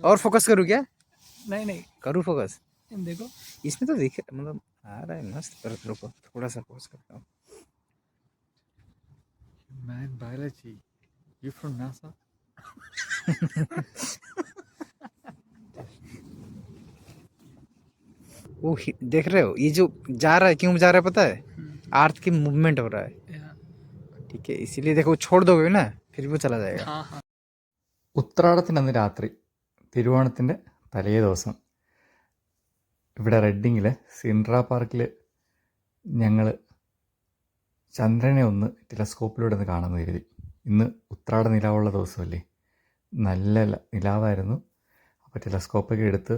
और फोकस करूँ क्या? नहीं करूँ फोकस? देखो इसमें तो दिख मतलब आ रहा है मस्त, पर रुको थोड़ा सा फोकस करता हूँ। Man biology you from NASA वो देख रहे हो ये जो जा रहा है, क्यों जा रहा है पता है? अर्थ की मूवमेंट हो रहा है, ठीक है, इसीलिए देखो छोड़ दोगे ना फिर वो चला जाएगा. ഉത്രാടത്തിനന്ന് രാത്രി, തിരുവോണത്തിൻ്റെ തലേ ദിവസം, ഇവിടെ റെഡിങ്ങിൽ സിൻഡ്ര പാർക്കിൽ ഞങ്ങൾ ചന്ദ്രനെ ഒന്ന് ടെലസ്കോപ്പിലൂടെ ഒന്ന് കാണാമെന്ന് കരുതി. ഇന്ന് ഉത്രാട നിലാവുള്ള ദിവസമല്ലേ, നല്ല നിലാവായിരുന്നു. അപ്പോൾ ടെലസ്കോപ്പൊക്കെ എടുത്ത്,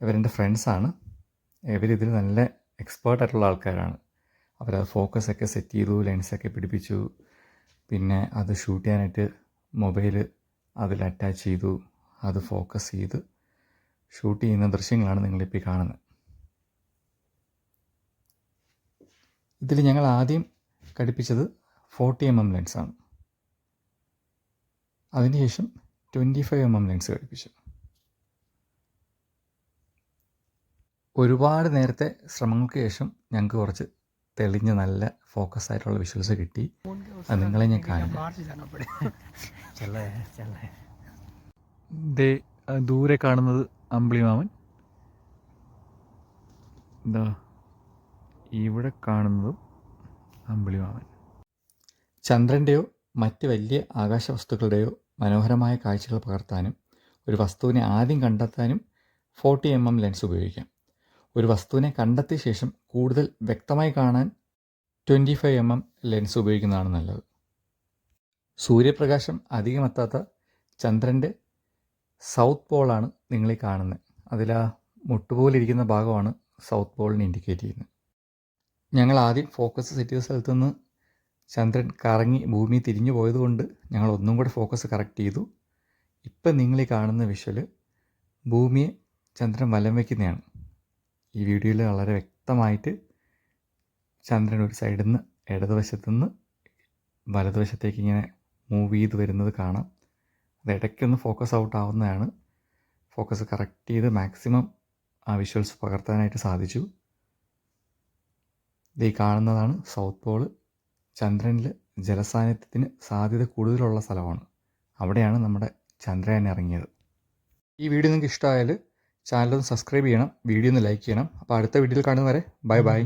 ഇവരെൻ്റെ ഫ്രണ്ട്സാണ്, ഇവരിതിൽ നല്ല എക്സ്പേർട്ടായിട്ടുള്ള ആൾക്കാരാണ്. അവരത് ഫോക്കസൊക്കെ സെറ്റ് ചെയ്തു, ലെൻസൊക്കെ പിടിപ്പിച്ചു, പിന്നെ അത് ഷൂട്ട് ചെയ്യാനായിട്ട് മൊബൈൽ അതിൽ അറ്റാച്ച് ചെയ്തു, അത് ഫോക്കസ് ചെയ്ത് ഷൂട്ട് ചെയ്യുന്ന ദൃശ്യങ്ങളാണ് നിങ്ങളിപ്പോൾ കാണുന്നത്. ഇതിൽ ഞങ്ങൾ ആദ്യം ഘടിപ്പിച്ചത് 40mm ലെൻസാണ്. അതിനുശേഷം 25mm ലെൻസ് ഘടിപ്പിച്ചു. ഒരുപാട് നേരത്തെ ശ്രമങ്ങൾക്ക് ശേഷം ഞങ്ങൾക്ക് കുറച്ച് തെളിഞ്ഞ നല്ല ഫോക്കസ് ആയിട്ടുള്ള വിഷ്വൽസ് കിട്ടി. അത് നിങ്ങളെ ഞാൻ കാണിക്കാം. ദൂരെ കാണുന്നത് അമ്പിളിമാമൻ, എന്താ ഇവിടെ കാണുന്നതും അമ്പിളിമാമൻ. ചന്ദ്രൻ്റെയോ മറ്റ് വലിയ ആകാശവസ്തുക്കളുടെയോ മനോഹരമായ കാഴ്ചകൾ പകർത്താനും ഒരു വസ്തുവിനെ ആദ്യം കണ്ടെത്താനും 40mm ലെൻസ് ഉപയോഗിക്കാം. ഒരു വസ്തുവിനെ കണ്ടെത്തിയ ശേഷം കൂടുതൽ വ്യക്തമായി കാണാൻ 25mm ലെൻസ് ഉപയോഗിക്കുന്നതാണ് നല്ലത്. സൂര്യപ്രകാശം അധികമെത്താത്ത ചന്ദ്രൻ്റെ സൗത്ത് പോളാണ് നിങ്ങളീ കാണുന്നത്. അതിൽ ആ മുട്ടുപോലിരിക്കുന്ന ഭാഗമാണ് സൗത്ത് പോളിനെ ഇൻഡിക്കേറ്റ് ചെയ്യുന്നത്. ഞങ്ങൾ ആദ്യം ഫോക്കസ് സെറ്റ് ചെയ്ത സ്ഥലത്തു നിന്ന് ചന്ദ്രൻ കറങ്ങി ഭൂമി തിരിഞ്ഞു പോയതുകൊണ്ട് ഞങ്ങൾ ഒന്നും കൂടെ ഫോക്കസ് കറക്റ്റ് ചെയ്തു. ഇപ്പം നിങ്ങളീ കാണുന്ന വിഷ്വല് ഭൂമിയെ ചന്ദ്രൻ വലം വയ്ക്കുന്നതാണ്. ഈ വീഡിയോയിൽ വളരെ വ്യക്തമായിട്ട് ചന്ദ്രൻ ഒരു സൈഡിൽ നിന്ന് ഇടതുവശത്തുനിന്ന് വലതുവശത്തേക്ക് ഇങ്ങനെ മൂവ് ചെയ്ത് വരുന്നത് കാണാം. അത് ഇടയ്ക്കൊന്ന് ഫോക്കസ് ഔട്ട് ആവുന്നതാണ്. ഫോക്കസ് കറക്റ്റ് ചെയ്ത് മാക്സിമം ആ വിഷ്വൽസ് പകർത്താനായിട്ട് സാധിച്ചു. ഇത് ഈ കാണുന്നതാണ് സൗത്ത് പോള്. ചന്ദ്രനിൽ ജലസാന്നിധ്യത്തിന് സാധ്യത കൂടുതലുള്ള സ്ഥലമാണ്. അവിടെയാണ് നമ്മുടെ ചന്ദ്രയാൻ ഇറങ്ങിയത്. ഈ വീഡിയോ നിങ്ങൾക്ക് ഇഷ്ടമായാൽ ചാനലൊന്ന് സബ്സ്ക്രൈബ് ചെയ്യണം, വീഡിയോ ഒന്ന് ലൈക്ക് ചെയ്യണം. അപ്പോൾ അടുത്ത വീഡിയോയിൽ കാണുന്നവരെ ബൈ ബൈ.